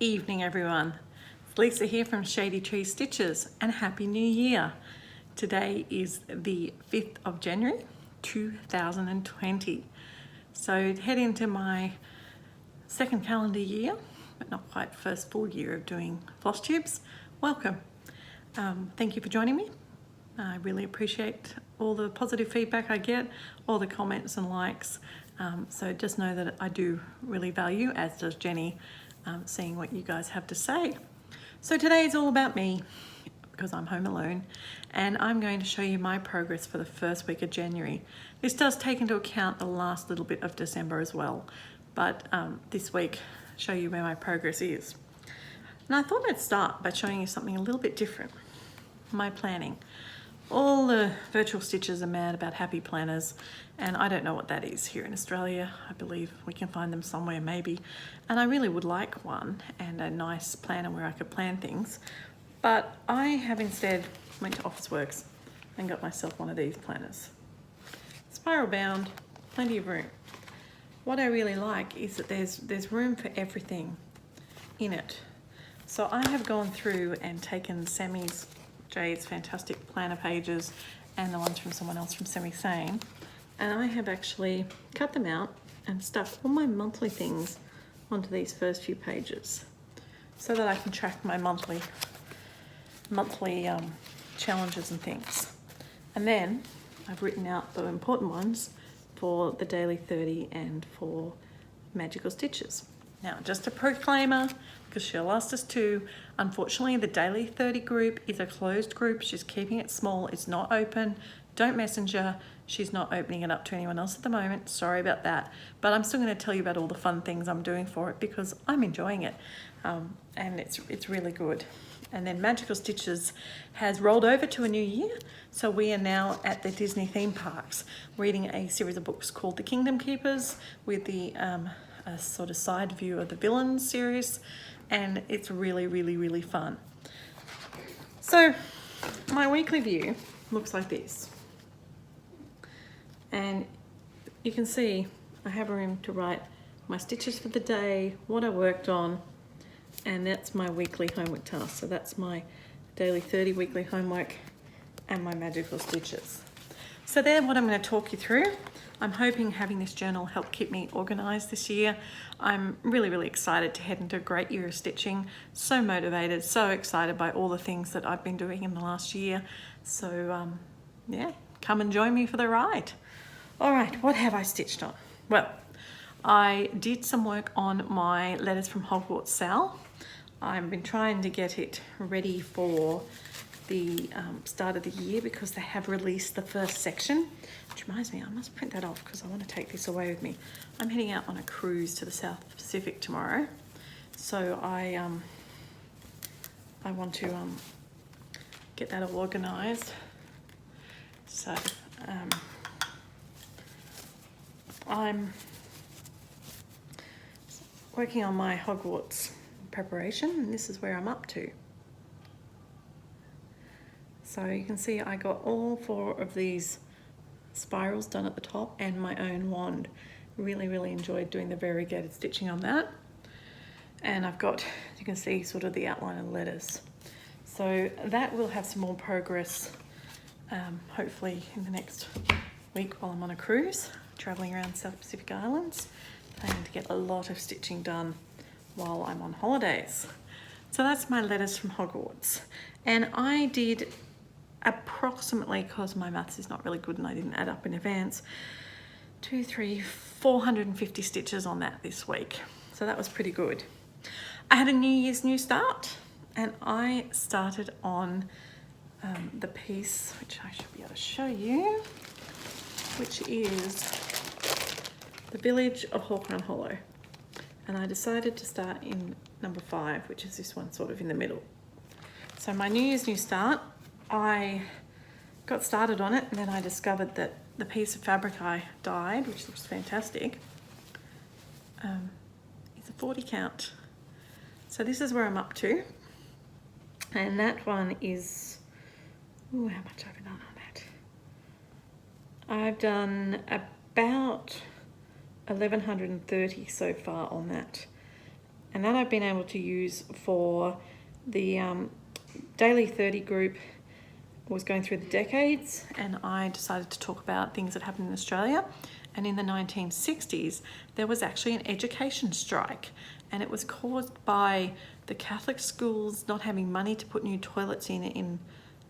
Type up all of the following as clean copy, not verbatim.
evening, everyone. It's Lisa here from Shady Tree Stitches, and Happy New Year. Today is the 5th of January 2020. So head into my second calendar year, but not quite first full year of doing floss tubes. Welcome. Thank you for joining me. I really appreciate all the positive feedback I get, all the comments and likes. So just know that I do really value, as does Jenny, seeing what you guys have to say. So today is all about me, because I'm home alone, and I'm going to show you my progress for the first week of January. This does take into account the last little bit of December as well, but this week show you where my progress is. And I thought I'd start by showing you something a little bit different, my planning. All the virtual stitches are mad about happy planners, and I don't know what that is here in Australia. I believe we can find them somewhere maybe, and I really would like one and a nice planner where I could plan things, but I have instead went to Officeworks and got myself one of these planners. Spiral bound, plenty of room. What I really like is that there's room for everything in it. So I have gone through and taken Jade's fantastic planner pages and the ones from someone else from Semi Sane, and I have actually cut them out and stuck all my monthly things onto these first few pages so that I can track my monthly challenges and things. And then I've written out the important ones for the Daily 30 and for Magical Stitches. Now, just a proclaimer, because she'll ask us to, unfortunately the Daily 30 group is a closed group. She's keeping it small, it's not open. Don't messenger. She's not opening it up to anyone else at the moment. Sorry about that. But I'm still going to tell you about all the fun things I'm doing for it because I'm enjoying it. And it's really good. And then Magical Stitches has rolled over to a new year. So we are now at the Disney theme parks reading a series of books called The Kingdom Keepers with the a sort of side view of the Villains series. And it's really, really, really fun. So my weekly view looks like this. And you can see I have room to write my stitches for the day, what I worked on, and that's my weekly homework task. So that's my Daily 30 weekly homework and my Magical Stitches. So they're what I'm going to talk you through. I'm hoping having this journal help keep me organized this year. I'm really, really excited to head into a great year of stitching. So motivated, so excited by all the things that I've been doing in the last year. So yeah, come and join me for the ride. All right, what have I stitched on? Well, I did some work on my Letters from Hogwarts Sal. I've been trying to get it ready for the start of the year because they have released the first section, which reminds me I must print that off because I want to take this away with me. I'm heading out on a cruise to the South Pacific tomorrow, so I want to get that all organized. So I'm working on my Hogwarts preparation, and this is where I'm up to. So you can see I got all 4 of these spirals done at the top and my own wand. Really, really enjoyed doing the variegated stitching on that. And I've got, you can see, sort of the outline of letters. So that will have some more progress, hopefully in the next week while I'm on a cruise, traveling around South Pacific Islands, planning to get a lot of stitching done while I'm on holidays. So that's my Letters from Hogwarts. And I did approximately, because my maths is not really good and I didn't add up in advance, 450 stitches on that this week. So that was pretty good. I had a New Year's new start, and I started on the piece, which I should be able to show you, which is The Village of Hawkrun Hollow. And I decided to start in number 5, which is this one sort of in the middle. So my New Year's new start, I got started on it, and then I discovered that the piece of fabric I dyed, which looks fantastic, is a 40 count. So this is where I'm up to. And that one is, ooh, how much have I done on that? I've done about 1130 so far on that. And that I've been able to use for the Daily 30 group. Was going through the decades, and I decided to talk about things that happened in Australia. And in the 1960s, there was actually an education strike, and it was caused by the Catholic schools not having money to put new toilets in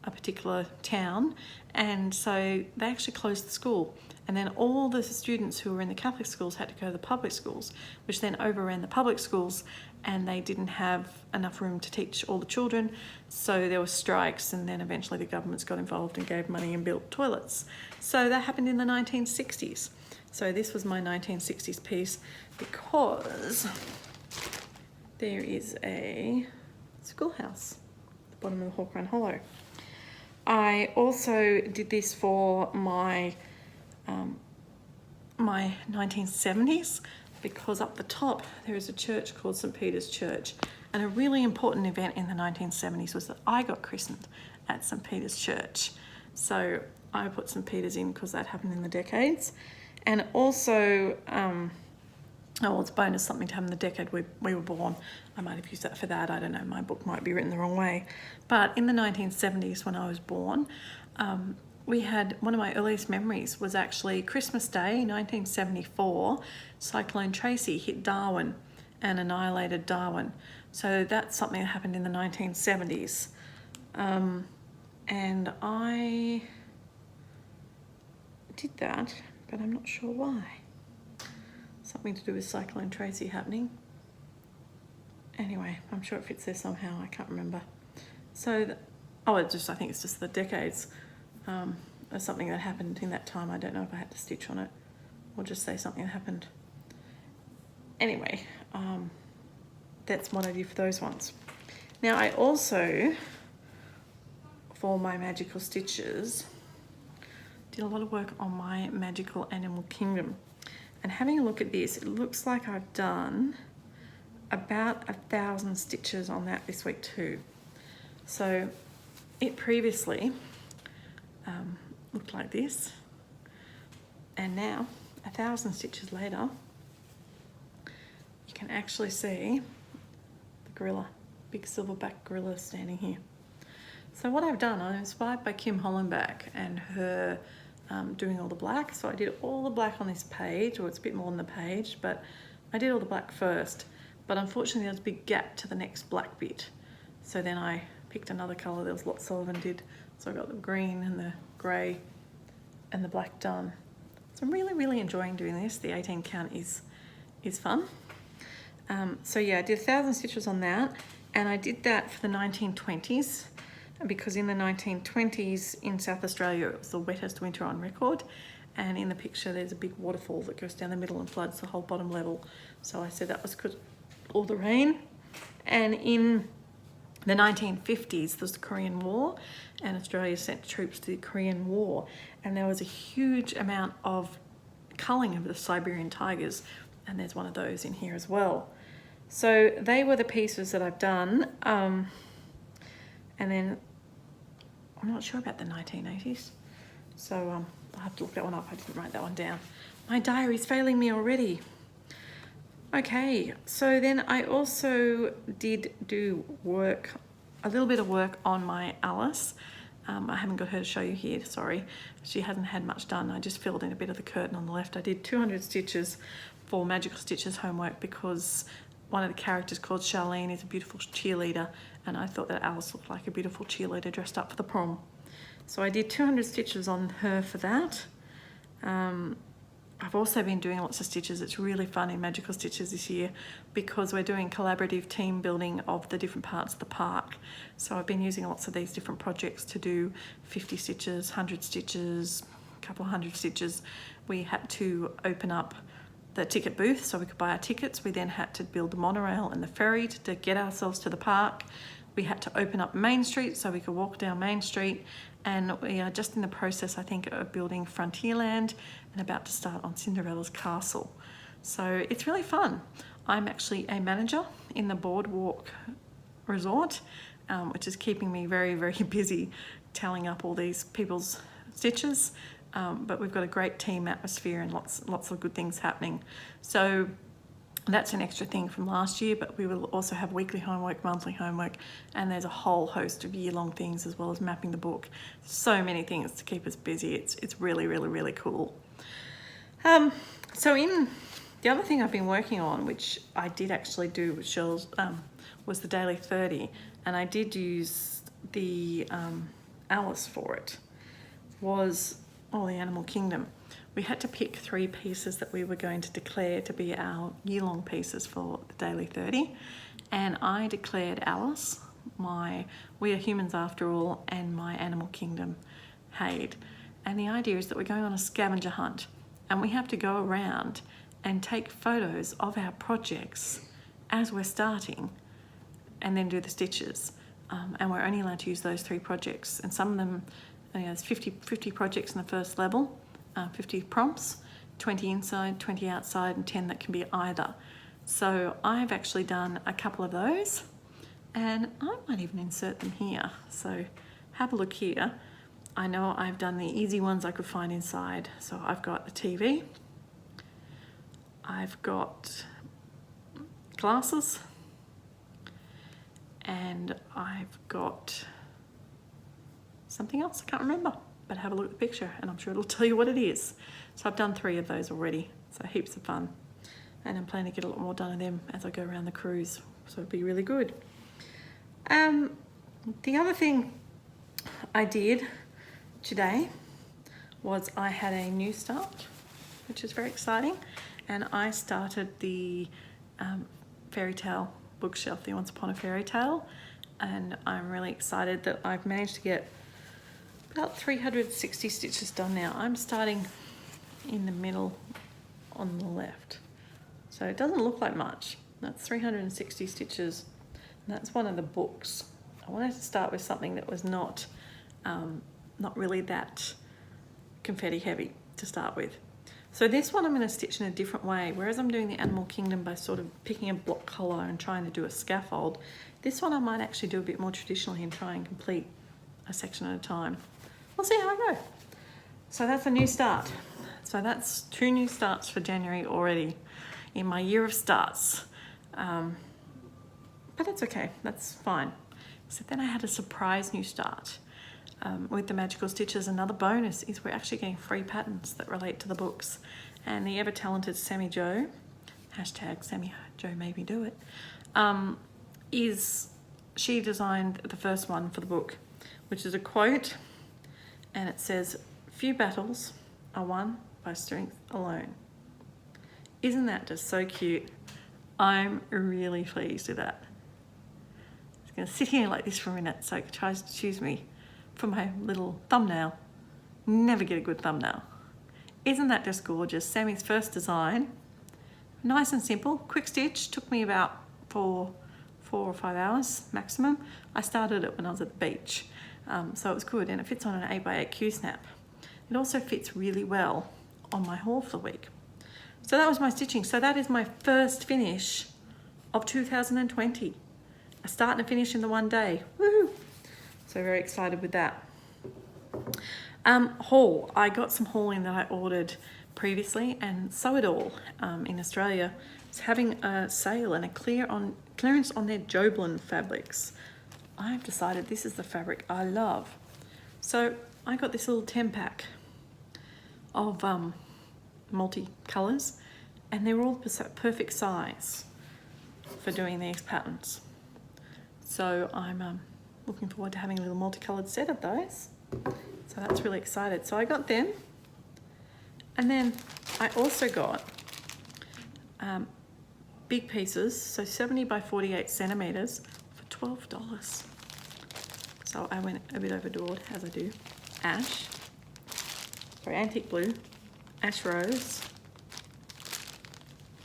a particular town, and so they actually closed the school. And then all the students who were in the Catholic schools had to go to the public schools, which then overran the public schools, and they didn't have enough room to teach all the children. So there were strikes, and then eventually the governments got involved and gave money and built toilets. So that happened in the 1960s. So this was my 1960s piece, because there is a schoolhouse at the bottom of the Hawk Run Hollow. I also did this for my 1970s, because up the top there is a church called St. Peter's Church, and a really important event in the 1970s was that I got christened at St. Peter's Church. So I put St. Peter's in because that happened in the decades. And also, it's bonus something to have in the decade we were born. I might have used that for that, I don't know, my book might be written the wrong way. But in the 1970s when I was born, we had, one of my earliest memories was actually Christmas Day, 1974, Cyclone Tracy hit Darwin and annihilated Darwin. So that's something that happened in the 1970s. And I did that, but I'm not sure why. Something to do with Cyclone Tracy happening. Anyway, I'm sure it fits there somehow, I can't remember. So, I think it's just the decades. Or something that happened in that time. I don't know if I had to stitch on it or just say something that happened. Anyway, that's what I do for those ones. Now I also, for my magical stitches, did a lot of work on my magical animal kingdom. And having a look at this, it looks like I've done about 1,000 stitches on that this week too. So it previously looked like this, and now 1,000 stitches later you can actually see the gorilla, big silverback gorilla standing here. So what I've done, I'm inspired by Kim Hollenbach and her doing all the black. So I did all the black on this page, or it's a bit more than the page, but I did all the black first, but unfortunately there was a big gap to the next black bit. So then I picked another colour. There was lots Sullivan did. So I got the green and the grey and the black done. So I'm really, really enjoying doing this. The 18 count is fun. So yeah, I did 1,000 stitches on that, and I did that for the 1920s, because in the 1920s in South Australia it was the wettest winter on record, and in the picture there's a big waterfall that goes down the middle and floods the whole bottom level. So I said that was because all the rain. And in the 1950s, there was the Korean War, and Australia sent troops to the Korean War, and there was a huge amount of culling of the Siberian tigers, and there's one of those in here as well. So they were the pieces that I've done, and then I'm not sure about the 1980s, so I'll have to look that one up. I didn't write that one down. My diary's failing me already. Okay, so then I also did do work, a little bit of work on my Alice. I haven't got her to show you here, sorry. She hasn't had much done. I just filled in a bit of the curtain on the left. I did 200 stitches for Magical Stitches homework, because one of the characters called Charlene is a beautiful cheerleader, and I thought that Alice looked like a beautiful cheerleader dressed up for the prom. So I did 200 stitches on her for that. I've also been doing lots of stitches. It's really fun in Magical Stitches this year, because we're doing collaborative team building of the different parts of the park. So I've been using lots of these different projects to do 50 stitches, 100 stitches, a couple of 100 stitches. We had to open up the ticket booth so we could buy our tickets. We then had to build the monorail and the ferry to get ourselves to the park. We had to open up Main Street so we could walk down Main Street, and we are just in the process, I think, of building Frontierland and about to start on Cinderella's Castle. So it's really fun. I'm actually a manager in the Boardwalk Resort, which is keeping me very, very busy tallying up all these people's stitches. But we've got a great team atmosphere and lots of good things happening. So That's an extra thing from last year, but we will also have weekly homework, monthly homework, and there's a whole host of year-long things as well as mapping the book. So many things to keep us busy. It's really, really, really cool. So in the other thing I've been working on, which I did actually do with Shell's, was the Daily 30, and I did use the Alice for it, was the Animal Kingdom. We had to pick 3 pieces that we were going to declare to be our year-long pieces for the Daily 30. And I declared Alice, my We Are Humans After All, and my Animal Kingdom, Haid. And the idea is that we're going on a scavenger hunt, and we have to go around and take photos of our projects as we're starting and then do the stitches. And we're only allowed to use those 3 projects. And some of them, there's 50 projects in the first level. 50 prompts, 20 inside, 20 outside, and 10 that can be either. So I've actually done a couple of those, and I might even insert them here. So have a look here. I know I've done the easy ones I could find inside. So I've got a TV, I've got glasses, and I've got something else I can't remember. But have a look at the picture and I'm sure it'll tell you what it is. So I've done 3 of those already, so heaps of fun. And I'm planning to get a lot more done of them as I go around the cruise, so it'll be really good. The other thing I did today was I had a new start, which is very exciting, and I started the fairy tale bookshelf, the Once Upon a Fairy Tale, and I'm really excited that I've managed to get about 360 stitches done now. I'm starting in the middle on the left. So it doesn't look like much. That's 360 stitches. And that's one of the books. I wanted to start with something that was not really that confetti heavy to start with. So this one I'm going to stitch in a different way. Whereas I'm doing the Animal Kingdom by sort of picking a block collar and trying to do a scaffold, this one I might actually do a bit more traditionally and try and complete a section at a time. We'll see how I go. So that's a new start. So that's 2 new starts for January already in my year of starts. But that's okay, that's fine. So then I had a surprise new start with the Magical Stitches. Another bonus is we're actually getting free patterns that relate to the books. And the ever-talented Sammy Jo, hashtag Sammy Jo made me do it, she designed the first one for the book, which is a quote. And it says, "Few battles are won by strength alone." Isn't that just so cute? I'm really pleased with that. I'm going to sit here like this for a minute so it tries to choose me for my little thumbnail. Never get a good thumbnail. Isn't that just gorgeous? Sammy's first design. Nice and simple. Quick stitch. Took me about 4 or 5 hours maximum. I started it when I was at the beach. So it was good, and it fits on an 8x8 Q-snap. It also fits really well on my haul for the week. So that was my stitching. So that is my first finish of 2020. A start and a finish in the one day. Woohoo! So very excited with that. Haul. I got some haul in that I ordered previously, and Sew It All in Australia is having a sale and a clearance on their Joblin fabrics. I've decided this is the fabric I love. So I got this little 10-pack of multi-colours, and they're all perfect size for doing these patterns. So I'm looking forward to having a little multicoloured set of those. So that's really excited. So I got them, and then I also got big pieces, so 70 by 48 centimetres for $12. So I went a bit overboard, as I do. Antique blue, ash rose,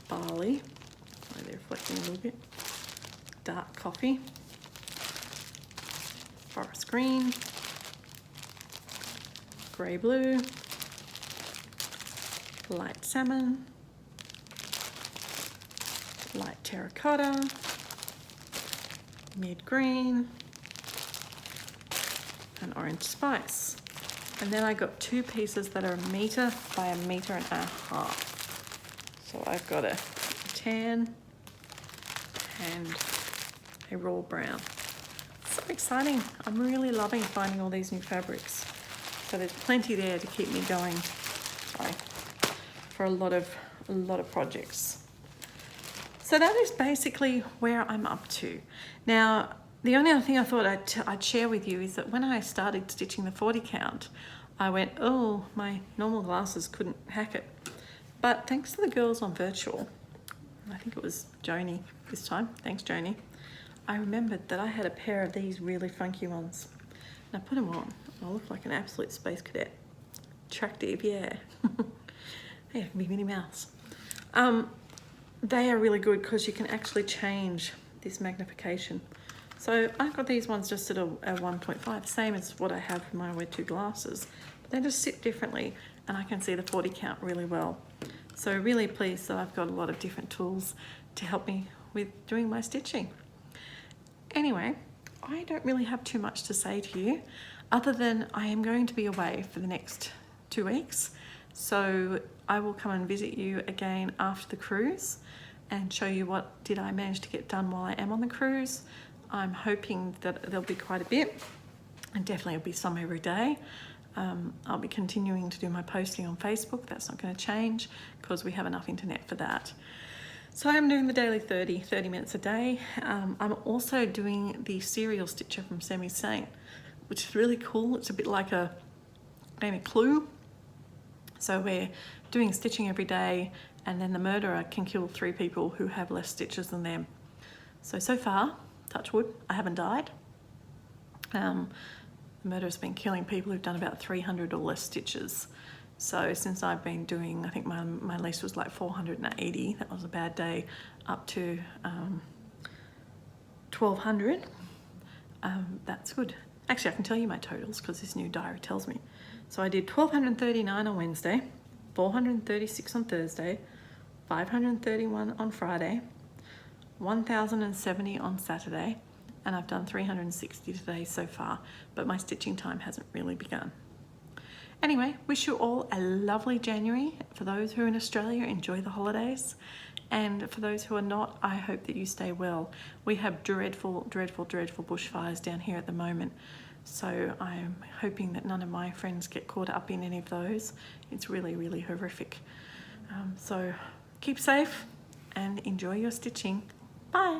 barley, sorry, they're reflecting a little bit, dark coffee, forest green, grey blue, light salmon, light terracotta, mid green, and orange spice. And then I got 2 pieces that are 1 metre by 1.5 meters. So I've got a tan and a raw brown. So exciting. I'm really loving finding all these new fabrics. So there's plenty there to keep me going for a lot of projects. So that is basically where I'm up to. Now, the only other thing I thought I'd share with you is that when I started stitching the 40 count, I went, oh, my normal glasses couldn't hack it. But thanks to the girls on virtual, I think it was Joni this time, thanks Joni, I remembered that I had a pair of these really funky ones. And I put them on. I look like an absolute space cadet. Attractive, yeah. Hey, I can be Minnie Mouse. They are really good because you can actually change this magnification. So I've got these ones just at a 1.5, same as what I have for my Wear 2 glasses. But they just sit differently and I can see the 40 count really well. So really pleased that I've got a lot of different tools to help me with doing my stitching. Anyway, I don't really have too much to say to you other than I am going to be away for the next 2 weeks. So I will come and visit you again after the cruise and show you what did I manage to get done while I am on the cruise. I'm hoping that there'll be quite a bit, and definitely it'll be some every day. I'll be continuing to do my posting on Facebook. That's not going to change because we have enough internet for that. So I'm doing the daily 30 minutes a day. I'm also doing the serial stitcher from Semi Saint, which is really cool. It's a bit like a clue. So we're doing stitching every day, and then the murderer can kill 3 people who have less stitches than them. So far, touch wood, I haven't died. The murderer's been killing people who've done about 300 or less stitches. So since I've been doing, I think my least was like 480, that was a bad day, up to 1200. That's good. Actually, I can tell you my totals because this new diary tells me. So I did 1239 on Wednesday, 436 on Thursday, 531 on Friday, 1070 on Saturday, and I've done 360 today so far, but my stitching time hasn't really begun. Anyway, wish you all a lovely January. For those who are in Australia, enjoy the holidays. And for those who are not, I hope that you stay well. We have dreadful, dreadful, dreadful bushfires down here at the moment. So I'm hoping that none of my friends get caught up in any of those. It's really, really horrific. So keep safe and enjoy your stitching. Bye.